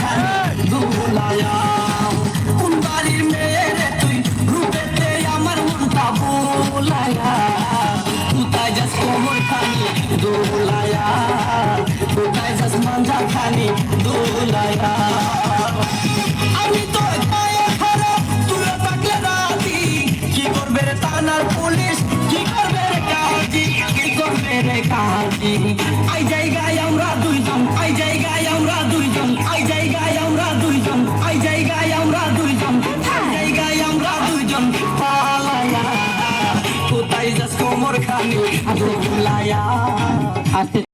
খানি দুলায়া কোন বাড়ির মেয়ে রে তুই রূপেতে আমার মনটা বোলায়া কোথায় যাস কোমর খানি দুলায়া কোথায় যাস মাঞ্জা খানি দুলায়া আমি তো গায়ে খারাপ তুলে থাকলে রাজি কি করবে রে থানার পুলিশ কি করবে রে কাজী কি করবে রে কাজী এই জায়গায় আমরা দুইজন এই জায়গায় আমরা দুইজন এই জায়গায় আমরা দুইজন এই জায়গায় আমরা দুইজন এই জায়গায় আমরা দুইজন পালায়া কোথায় যাস কোমর খানি দুলায়া